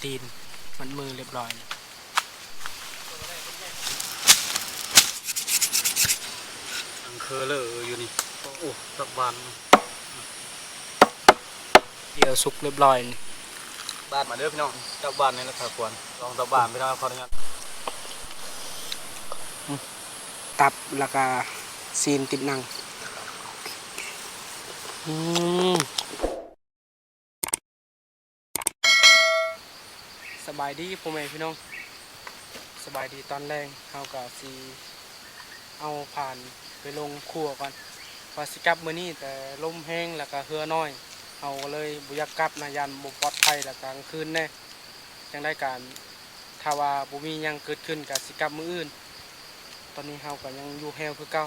ตีนมัดมือเรียบร้อยอังเคอเลออยู่นี่โอ้ตับบานเดี๋ยวสุกเรียบร้อยบานมาเด้อพี่น้องตับบานนี่นะครควรลองตับบานพี่น้องขออนุญาตตับแล้วก็ซีนติดหนังสบายดีพ่อแม่พี่น้องสบายดีตอนแรกเขาก็สีเอาผ่านไปลงครัวก่อนว่าสิกลับมื้อนี้แต่ลมแห้งแล้วก็เหือน้อยเอาเลยบุยักกลับนะยันบุปลอดภัยแล้วกลางคืนแน่จังได้การถ้าว่าบุมียังเกิดขึ้นกับสิกลับมื้ออื่นตอนนี้เขาก็ยังอยู่แฮวคือเก่า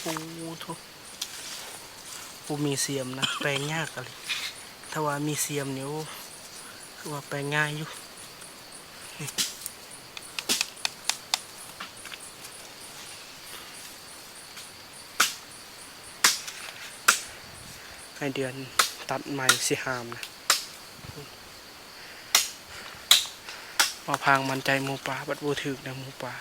โอ้ทุกปูมีเสียมนะแปลงยากอะไรถ้าว่ามีเสียมเนี่ยคือว่าแปลงง่ายอยู่ให้เดือนตัดใหม่สิหามนะมาพางมันใจหมูป่าบัดบูถึกนะหมูป่า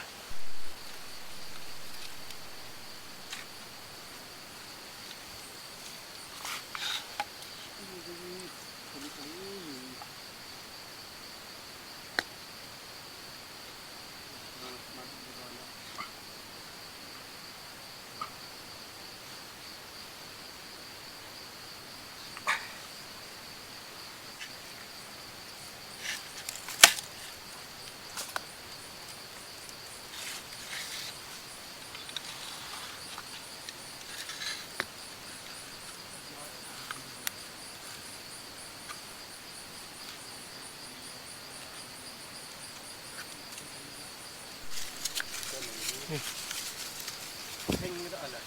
เพ่งไม่ได้อะไร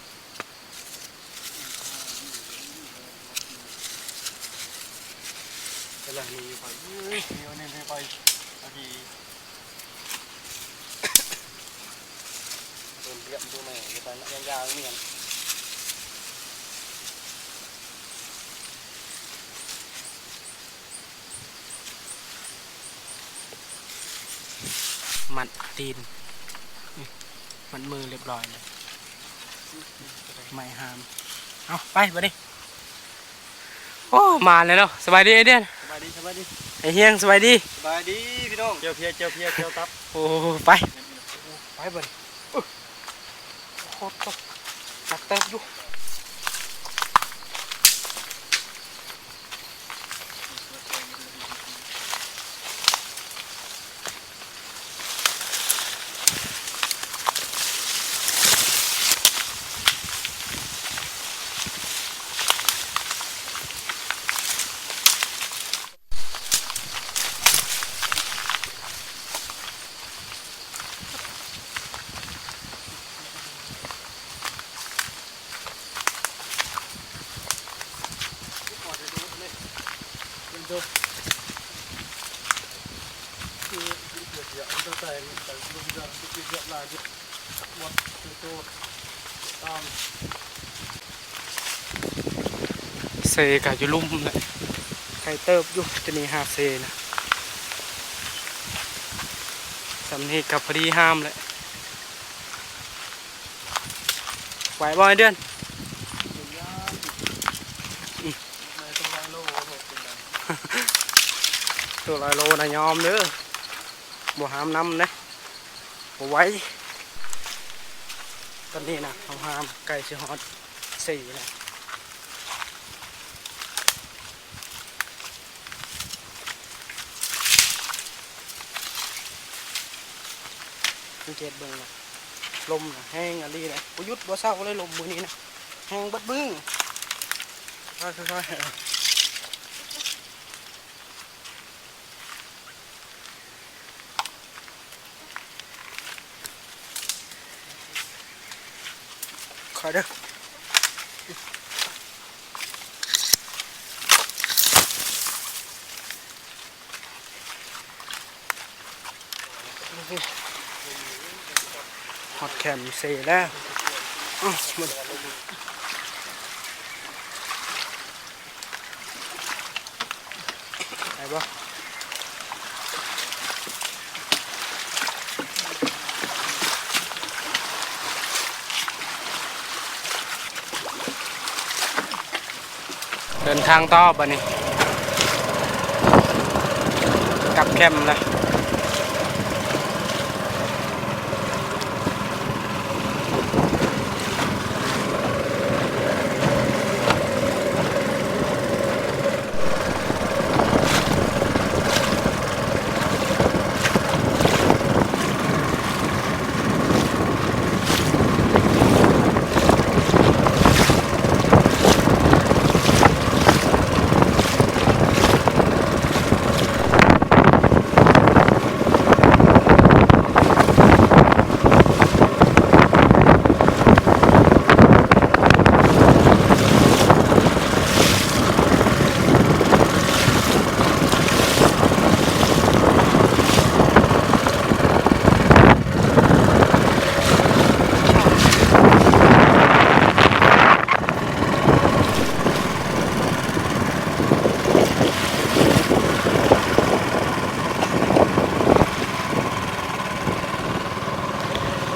อะไรนี่ไปนี่วันนี้ไปอาทีเติมเตรียมตัวใหม่ไปยาวๆนี่กันมัดตีนมัดมือเรียบร้อยเลยไม่ห้ามเอาไปไปดิโอ้มาเลยเนาะสบายดีไอเดียนสบายดีสบายดีไอเฮียงสบายดีสบายดีพี่น้องเจียวเพียเจียวเพียเจียวตับโอ้ไปไปบ่ดิโคตรหนักเติบอยู่ดูคือเกิดอย่างตั้งแต่ลูกยางที่เยอะลายเยอะหมดคือตัวตามเซกะอยู่ลุ่มเลยไข่เติบอยู่จะนี่หาเซนะสำนีกับพอดีห้ามเลยไหวบ่อยเดือนตัวลอยโลนะยอมเด้อบ่ห้ามน้ำนะบ่ไหวตอนนี้นะเขาห้ามไก่ชิฮอต4นะสังเกตเบิ่งนะลมนะแห้งอะไรนะบ่หยุดบ่เศร้าเลยลมมือนี้นะแห้งบัดบึ้งค่อย ขอเด้อฮอตแคมเซ่แล้วมันไปบ่เดินทางต่อบัดนี้กลับแคมป์แล้ว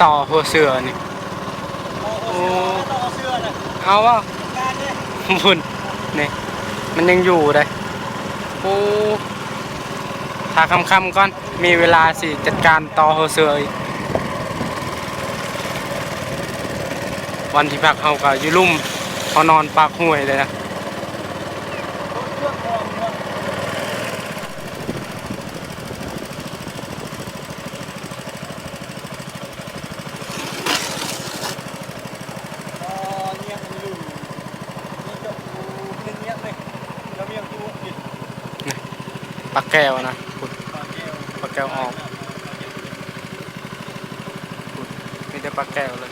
ต่อหัวเสือนี่โอ้เอาวะบุญนี่มันยังอยู่เลยโอ้ถ้าค่ำๆก่อนมีเวลาสิจัดการต่อหัวเสืออีกวันที่พักเขาก็อยู่ลุ่มเขานอนปากห้วยเลยนะปลาแก้วนะขุดปลาแก้วออกขุดมีแต่ปลาแก้วเลย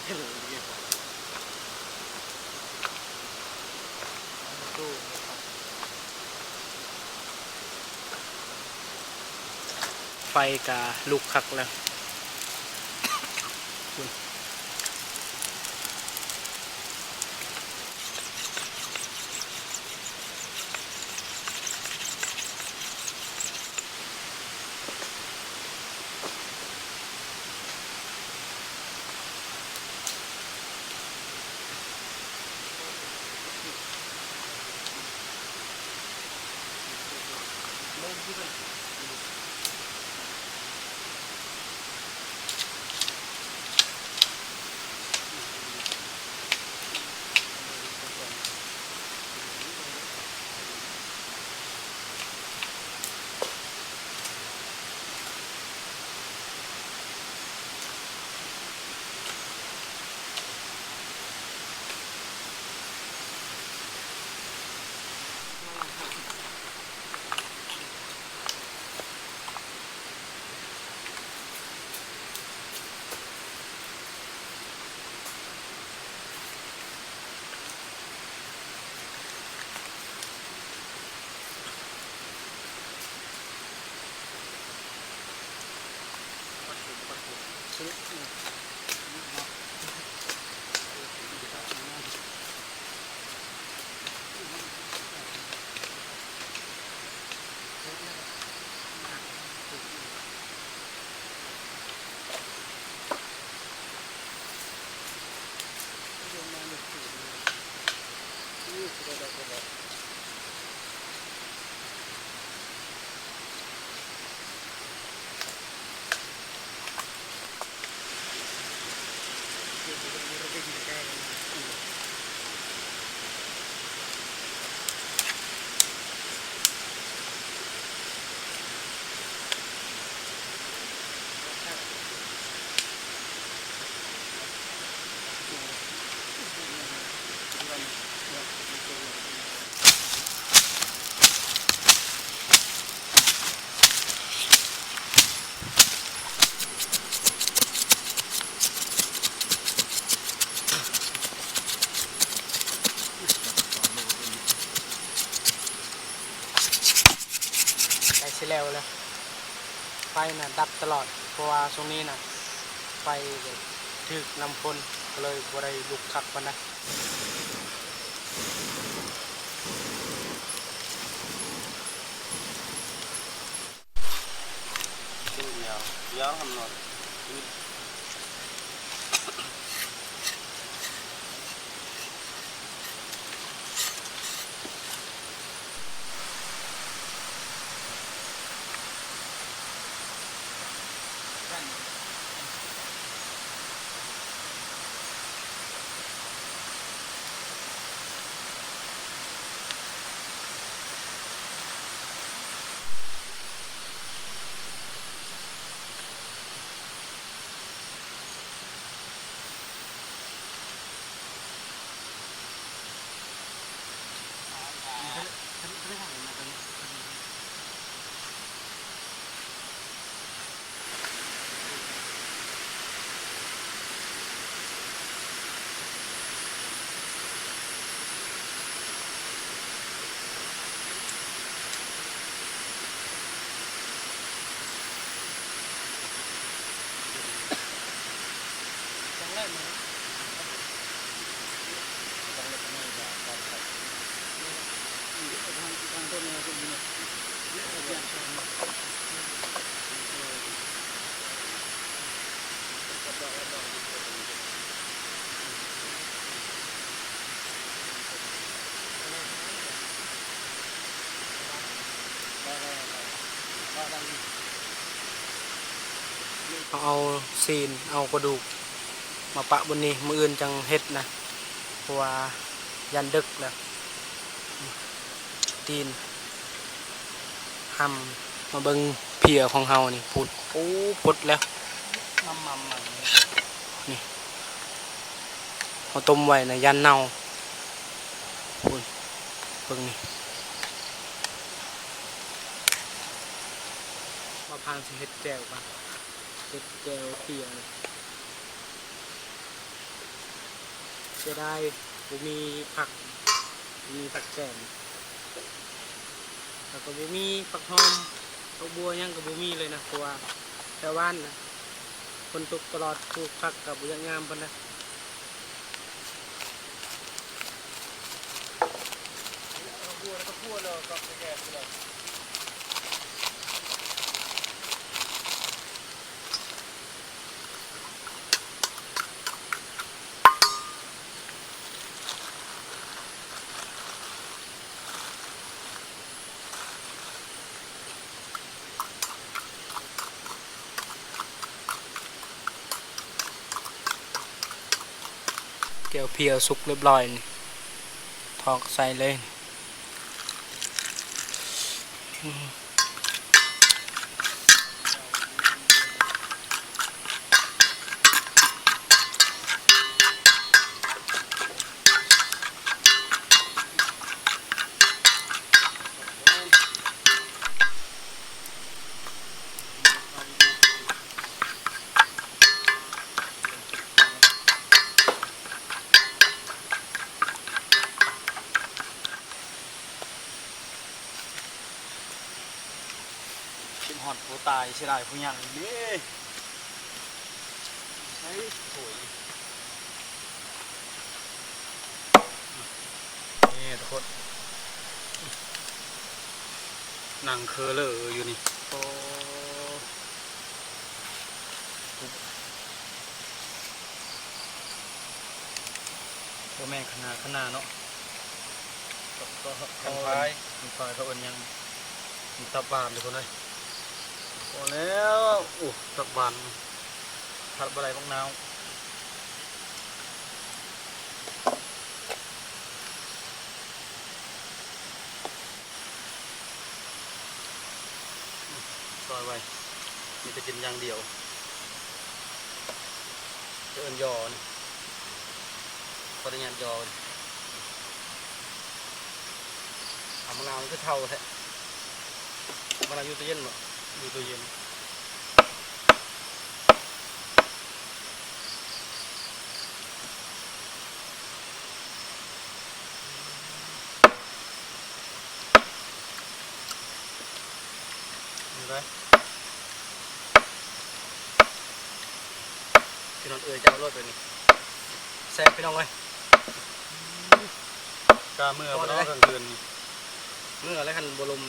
ไฟกะลุกคักแล้ว ใกล้สิแล้วเลยไฟน่ะดับตลอดเพราะว่าช่วงนี้น่ะไฟแบบถึกน้ำฝนก็เลยบ่ได้ลุกคักปานใด Yar hamlar.เอาซีนเอากระดูกมาปะบนนี้มืออื่นจังเฮ็ดนะเพราะว่ายันดึกแล้วตีนหำมาเบิ่งเพียของเฮานี่พุดโอ้พุดแล้วนี่เอาต้มไว้นะยันเน่าพุดเบิ่งนี่มาพังสิเฮ็ดแก้วกันเฮ็ดแก้วเพียนี่จะได้บ่มีผักมีผักแกงแล้วก็บ่มีผักหอมดอกบัวหยังก็บ่มีเลยนะเพราะว่าแถวบ้านนะฝนตกตลอดปลูกผักก็บ่ยังงามปานใดบัวแล้วก็พัวแล้วก็แก่ๆเลย ตี๋ยวเพียวสุกเรียบร้อยนี่ทอกใส่เลยเป็นหอดผู้ตายเสียดายผู้ยังนี่ใช้ถวยนี่ทุกคนนั่งเคอเลออยู่นี่โอ้พ่อแม่ขนาดเนาะก็คันพายเขาเอิ้นยังตับบานเลยคนเลยพอแล้วโอ้ตับบานผัดบะไรบ้างนาวซอยไว้มีแต่กินอย่างเดียวเอิ้นยอนี่ปริญญาณยอนี่เอามะนาวมันก็เท่าแท้มะนาวอยู่ตู้เย็นบ่อยู่ตู้เย็นเห็นไหมพี่น้องจะเอารถไปนี่แซ่บพี่น้องเลยกาเมื่อวันกลางคืนเมื่อไรคันบรม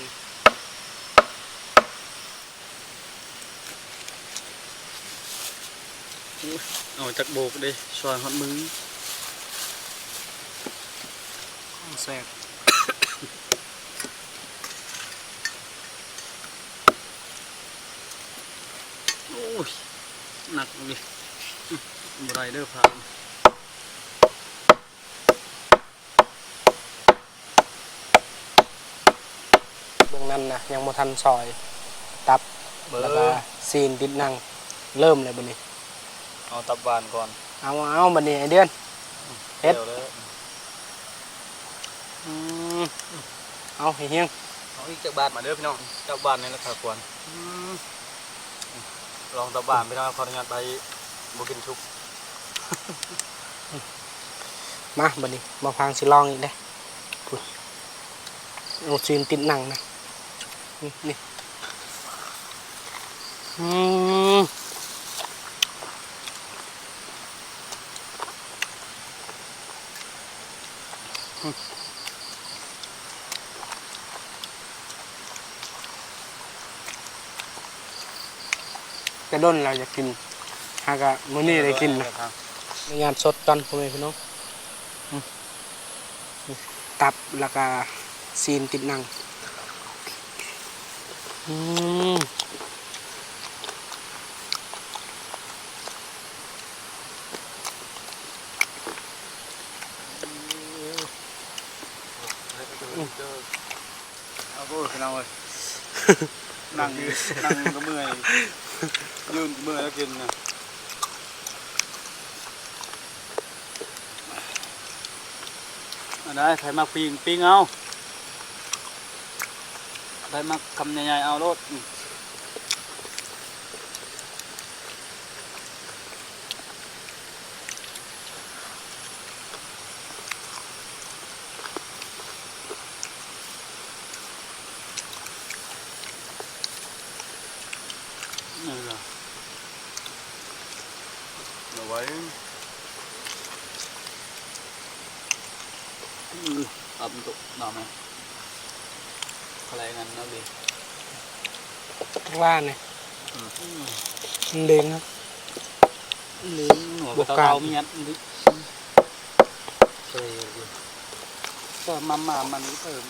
เอาจากโบกดิซอยฮอตมือแซ่บโอ้ยหนักเลยบไรเดอร์ผ่านเบื้องนั้นนะยังบ่ทันซอยตับแล้วก็ซีนติดนั่งเริ่มเลยบัดนี้ เอาตับบานก่อน เอาบัดนี้ไอเดือนเฮ็ดเอาให้เฮียง เอาอีกจากบานมาเด้อพี่น้องจากบานในราคาควรลองตับบานพี่น้องขออนุญาตไปบุกินชุบ มาบัดนี้มาฟังสิลองอีกเด้พูดเอาซีนติดนั่งนะนี่กระด้นเราจะกินหากะมื้อนี้ได้กินนะในงานสดตอนพ่อแม่พี่น้องตับแล้วก็ซีนติดนั่งเอาโก้พี่น้องเลยนั่งก็เมื่อยยืนเมื่อยแล้วกินนะได้ใครมาปิ้งเอาได้มาคำใหญ่ๆเอารถนี่เหรอเอาไว้อับตุกหน่อไหมอะไรงั้นนะดิ ข้างล่างเนี่ยเล้งครับ เลี้ยงหนูเตามียัดดิก็มามันเติม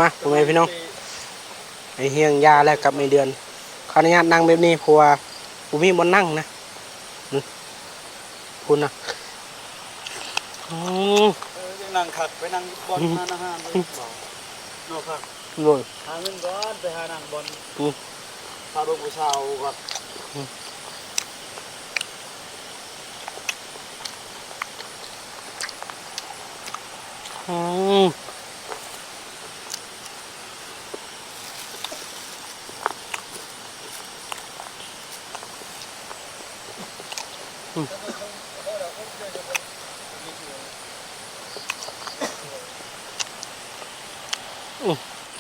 มาพ่อแม่พี่น้องไอเฮียงยาแล้วกับในเดือนขออนุญาตนั่งแบบนี้เพราะว่าผมมีบนนั่งนะพูดนะ อ๋อ ยังนั่งขัดไปนั่งบอลมาอาหารเลยบอกนอกครับ โดย หาเงินก่อนไปหานั่งบอล อืม พาลูกผู้สาวก่อน อ๋อ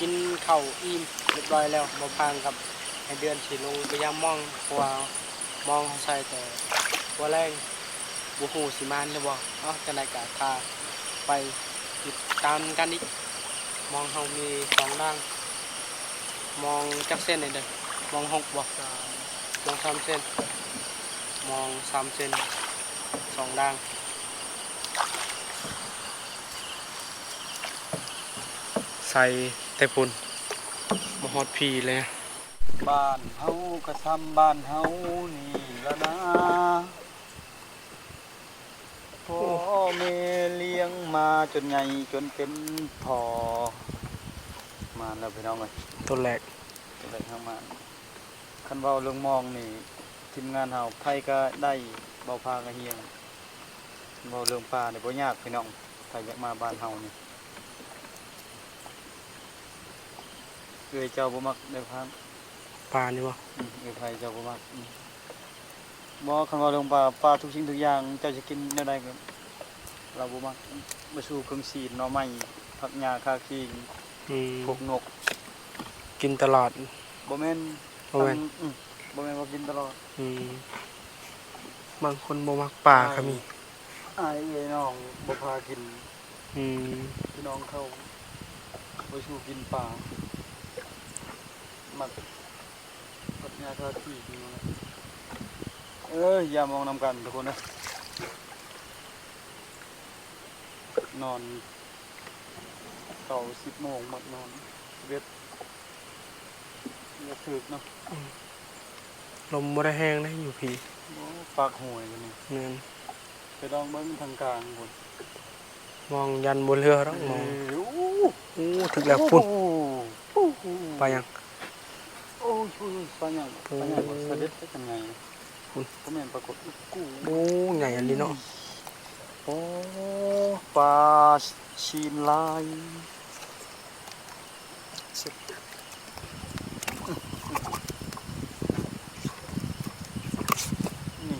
กินข้าวอิ่มเรียบร้อยแล้วบ่พางกับให้เดือนสิลงไปยามมองเพราะว่ามองใส่แต่หัวแรงบ่ฮู้สิมานหรือบ่เนาะจังได๋ก็พาไปติดตามกันอีกมองเฮามี2ด่างมองจักเส้นนี่เด้อมอง6บ่มอง3เส้นมอง3เส้น2ด่างใส่แต่ปุ่นบ่ฮอดพีเลย บ้านเฮาก็ทำบ้านเฮานี่แล้วนะพ่อแม่เลี้ยงมาจนใหญ่จนเป็นพ่อมาแล้วพี่น้องเอ้ย ตัวแรก อะไรทางมาคันเว้าเรื่องมองนี่ทีมงานเฮาไผก็ได้เบาพากระเฮียงเว้าเรื่องป่านี่บ่ยากพี่น้องใครอยากมาบ้านเฮานี่เอ้ยเจ้าบ่มักได้พัง ปลานี่บ่ เอ้ยไผเจ้าบ่มักบ่คันเว้าเรื่องป่าทุกสิ่งทุกอย่างเจ้าจะกินแนวใดก็เราบ่มักบ่สู้เครื่องซีนหน่อไม้ผักหญ้าคาคิง อืม พวกนก กินตลอด บ่แม่น บ่แม่น บ่แม่นว่ากินตลอด อืมบางคนบ่มักปลาก็มี อ้ายเอ้ยน้องบ่พากิน อืม พี่น้องเขาไปชูกินปลาหมักปัญญาท่าที่กินมาอย่ามองนำกันทุกคนนะนอน10 โมงหมดนอนเวทอย่าถึกเนาะ ลมบ่ได้แห้งได้อยู่พี่ โอ้ปากห่วยกันนี่ เงิน ไปลองเบิ้งทางกลางคน มองยันบนเรือต้องมอง โอ้ โอ้ถึกแล้วพุ่น โอ้ ไปยัง โอ้ยปลาอย่างปลาอย่างสะเด็ดได้ยังไง พุ่น ก็แม่นปรากฏกู้ โอ้ใหญ่อันนี้เนาะ โอ้ปลาชีนลายนี่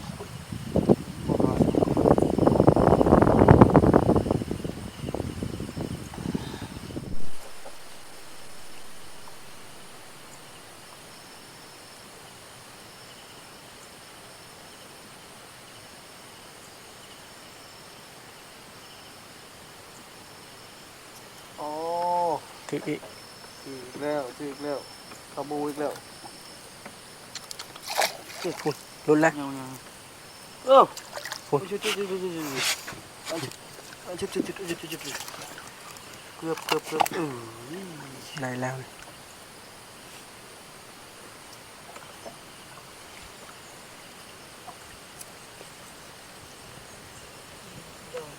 บ่ว่าโอ้ ถึกอีก ถึกแล้วขบูอีกแล้ว พุ่นรุนแล้ว ยังพุ่น ชุดเกือบได้แล้ว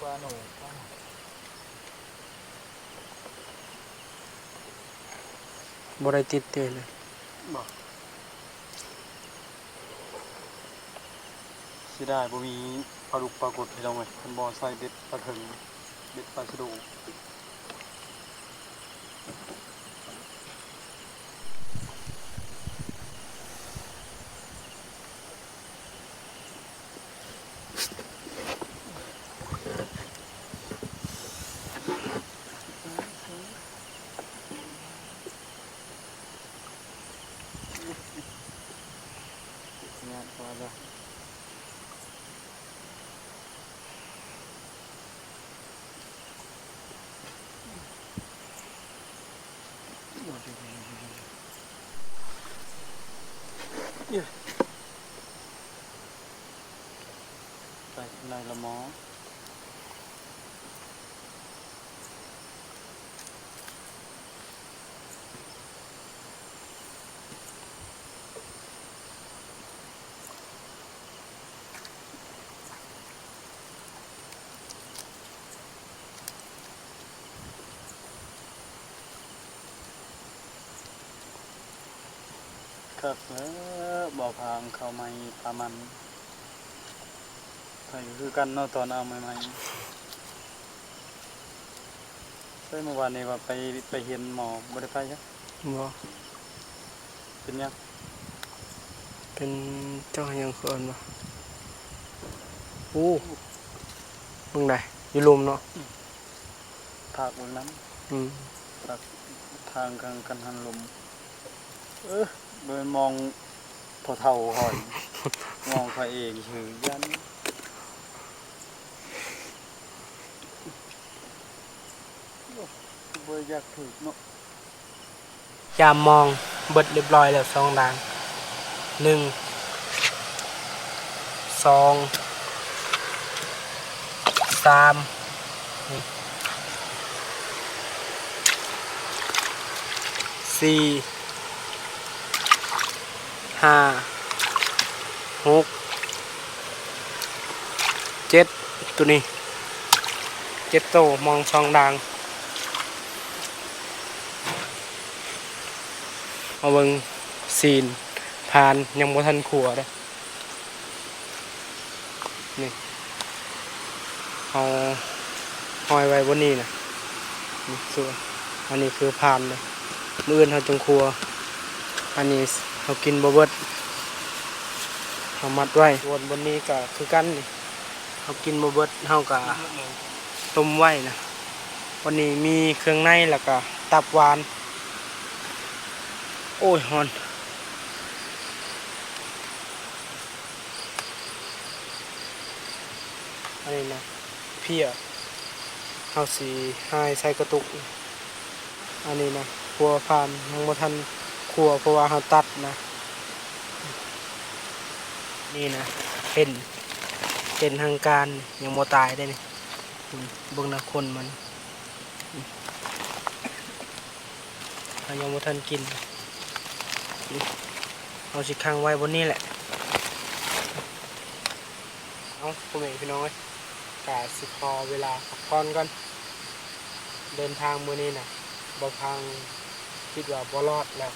ปลาหนู บ่ได้ติดเตะเลย บอกสิได้บ่มีปลาดุกปลากดให้เราไหมเป็นบ่อใส่เบ็ดปลาเถิงเบ็ดปลาชะโดูงานพอแล้วไปนายละหมอ ครับแล้วบ่อพางเข้าไม้ปลามันไปคือกันเนาะตอนเอาใหม่ๆใช่เมื่อวานนี้ว่าไปเห็นหมอบ่ได้ไปจ้ะ บ่ เป็นยัง เป็นเจ้าหยังเขินบ่โอ้เบิ่งได้อยู่ลุมเนาะ ภาคเมืองนั้น อืม ภาคทางกันหันลมเบิ่งมองพอเท่าหอย มองเขาเองชื่อยันบ่อยากถูกเนาะ ยามมองเบิดเรียบร้อยแล้ว2ด่าน1 2 3 4 5 6 7ตัวนี้7โตมอง2ด่างเอาเบิ่งซีนผ่านยังบ่ทันขัวเด้อนี่เอาห้อยไว้บนนี้นะนี่ส่วนอันนี้คือผ่านเลยมื้ออื่นเฮาจงครัวอันนี้เฮากินบ่เบิดเฮามัดไว้ส่วนบนนี้ก็คือกันนี่เฮากินบ่เบิดเฮาก็ต้มไว้นะวันนี้มีเครื่องในแล้วก็ตับหวานโอ้ยฮอนอันนี้นะเพียเฮาสีหายใส่กระตุกอันนี้นะครัวผ่านยังบ่ทันครัวเพราะว่าเฮาตัดนะนี่นะเป็นทางการยังบ่ตายได้นี่เบิ่งหน้าคนมันเรายังบ่ทันกินเอาสิค้างไว้บนนี้แหละเอาพ่อแม่พี่น้องเอ้ยกะสิพอเวลาพักผ่อนก่อนเดินทางมื้อนี้น่ะบ่พังคิดว่าบ่รอดแล้ว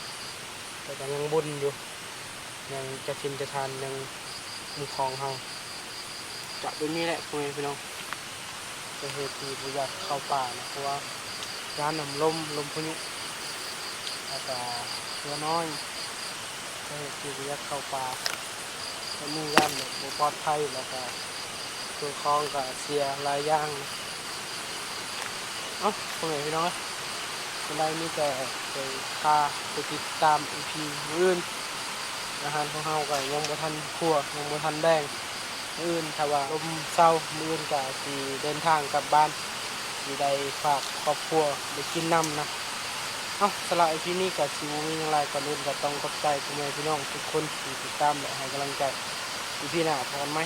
แต่ก็ยังบุญอยู่ยังจะกินจะทานยังมีของเฮาจะเป็นนี้แหละพ่อแม่พี่น้องจะเหตุที่บ่อยากเข้าป่านะเพราะว่าร้านน้ำลมพายุแล้วก็เรือน้อยจะเหตุที่บ่อยากเข้าป่าแล้วมีย่านแบบบ่ปลอดภัยแล้วก็ตัวคลองก็เสียหลายอย่างนะเอ้าพ่อแม่พี่น้องคนใดมีแต่ไปพาไปติดตาม EP อื่นอาหารของเฮาก็ยังบ่ทันคั่วยังบ่ทันแดงมื้ออื่นถ้าว่าลมเศร้ามื้ออื่นก็สิเดินทางกลับบ้านสิได้ฝากครอบครัวได้กินน้ำนะเอ้าสำหรับ EP นี้ก็สิบ่มีหยังหลายก่อนอื่นก็ต้องขอบใจพ่อแม่พี่น้องทุกคนที่ติดตามและให้กำลังใจ EP หน้าพบกันใหม่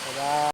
บ๊ายบาย